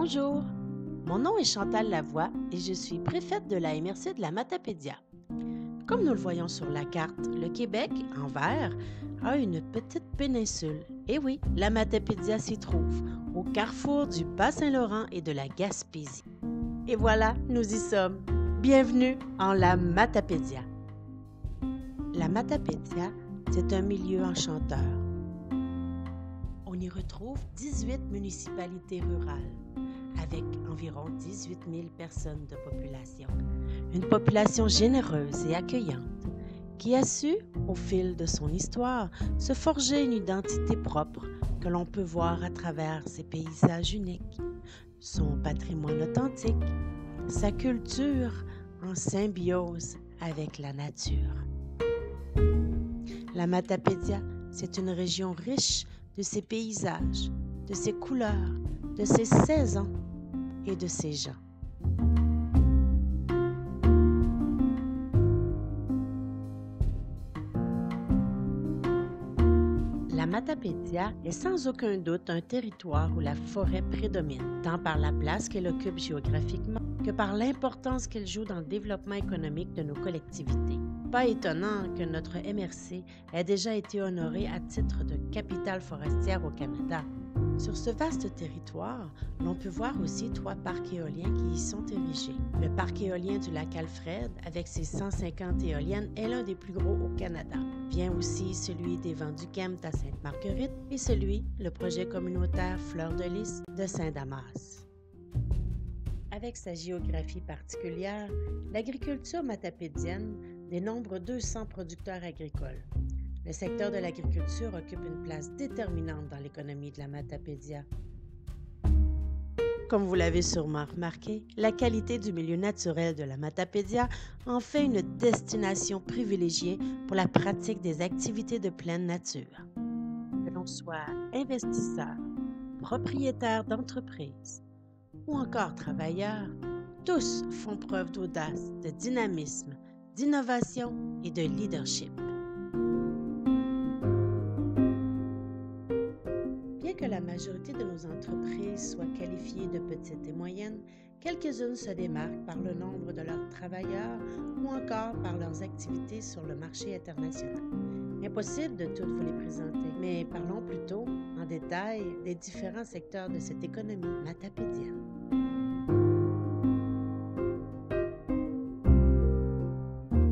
Bonjour, mon nom est Chantal Lavoie et je suis préfète de la MRC de la Matapédia. Comme nous le voyons sur la carte, le Québec, en vert, a une petite péninsule. Et oui, la Matapédia s'y trouve, au carrefour du Bas-Saint-Laurent et de la Gaspésie. Et voilà, nous y sommes. Bienvenue en la Matapédia. La Matapédia, c'est un milieu enchanteur. On y retrouve 18 municipalités rurales, avec environ 18 000 personnes de population. Une population généreuse et accueillante, qui a su, au fil de son histoire, se forger une identité propre que l'on peut voir à travers ses paysages uniques, son patrimoine authentique, sa culture en symbiose avec la nature. La Matapédia, c'est une région riche de ses paysages, de ses couleurs, de ses saisons et de ses gens. La Matapédia est sans aucun doute un territoire où la forêt prédomine, tant par la place qu'elle occupe géographiquement que par l'importance qu'elle joue dans le développement économique de nos collectivités. Pas étonnant que notre MRC ait déjà été honorée à titre de capitale forestière au Canada. Sur ce vaste territoire, l'on peut voir aussi 3 parcs éoliens qui y sont érigés. Le parc éolien du lac Alfred, avec ses 150 éoliennes, est l'un des plus gros au Canada. Vient aussi celui des Vents du Kempt à Sainte-Marguerite et celui, le projet communautaire Fleur de Lys de Saint-Damas. Avec sa géographie particulière, l'agriculture matapédienne dénombre 200 producteurs agricoles. Le secteur de l'agriculture occupe une place déterminante dans l'économie de la Matapédia. Comme vous l'avez sûrement remarqué, la qualité du milieu naturel de la Matapédia en fait une destination privilégiée pour la pratique des activités de pleine nature. Que l'on soit investisseur, propriétaire d'entreprise ou encore travailleurs, tous font preuve d'audace, de dynamisme, d'innovation et de leadership. Bien que la majorité de nos entreprises soient qualifiées de petites et moyennes, quelques-unes se démarquent par le nombre de leurs travailleurs ou encore par leurs activités sur le marché international. Impossible de toutes vous les présenter, mais parlons plutôt en détail des différents secteurs de cette économie matapédienne.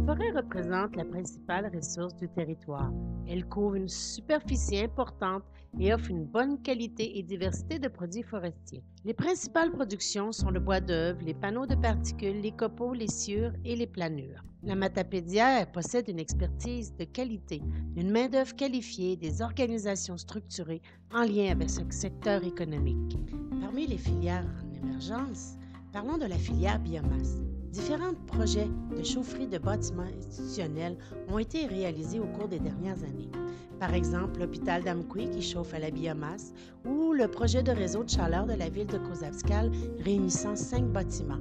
La forêt représente la principale ressource du territoire. Elle couvre une superficie importante et offre une bonne qualité et diversité de produits forestiers. Les principales productions sont le bois d'œuvre, les panneaux de particules, les copeaux, les sciures et les planures. La Matapédia possède une expertise de qualité, une main-d'œuvre qualifiée, des organisations structurées en lien avec ce secteur économique. Parmi les filières en émergence, parlons de la filière biomasse. Différents projets de chaufferie de bâtiments institutionnels ont été réalisés au cours des dernières années. Par exemple, l'hôpital d'Amqui qui chauffe à la biomasse ou le projet de réseau de chaleur de la ville de Cozaspscal réunissant 5 bâtiments.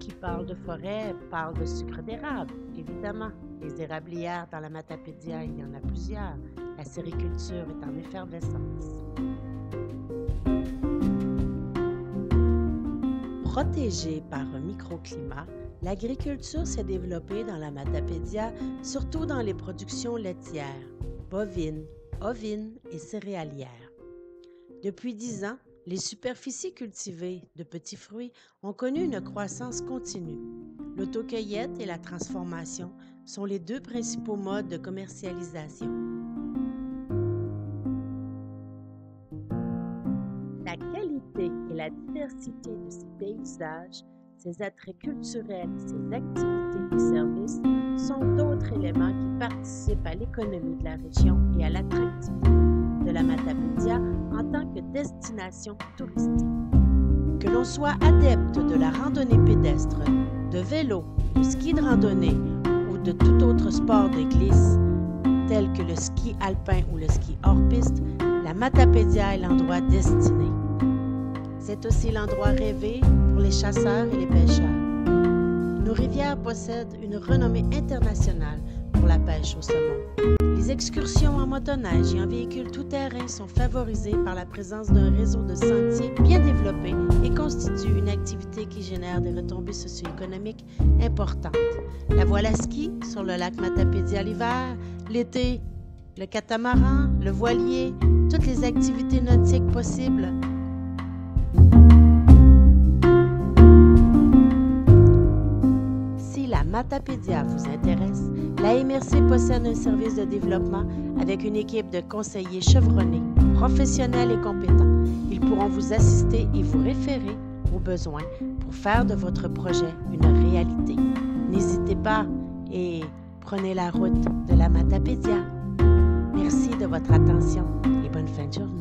Qui parle de forêt parle de sucre d'érable, évidemment. Les érablières dans la Matapédia, il y en a plusieurs. La sériculture est en effervescence. Protégée par un microclimat, l'agriculture s'est développée dans la Matapédia, surtout dans les productions laitières, bovines, ovines et céréalières. Depuis 10 ans, les superficies cultivées de petits fruits ont connu une croissance continue. L'autocueillette et la transformation sont les 2 principaux modes de commercialisation. La qualité et la diversité de ces paysages, ses attraits culturels, ses activités et services sont d'autres éléments qui participent à l'économie de la région et à l'attractivité de la Matapédia en tant que destination touristique. Que l'on soit adepte de la randonnée pédestre, de vélo, de ski de randonnée ou de tout autre sport de glisse, tel que le ski alpin ou le ski hors-piste, la Matapédia est l'endroit destiné. C'est aussi l'endroit rêvé pour les chasseurs et les pêcheurs. Nos rivières possèdent une renommée internationale pour la pêche au saumon. Les excursions en motoneige et en véhicule tout-terrain sont favorisées par la présence d'un réseau de sentiers bien développé et constituent une activité qui génère des retombées socio-économiques importantes. La voile à ski sur le lac Matapédia l'hiver, l'été, le catamaran, le voilier, toutes les activités nautiques possibles. Si la Matapédia vous intéresse, la MRC possède un service de développement avec une équipe de conseillers chevronnés, professionnels et compétents. Ils pourront vous assister et vous référer aux besoins pour faire de votre projet une réalité. N'hésitez pas et prenez la route de la Matapédia. Merci de votre attention et bonne fin de journée.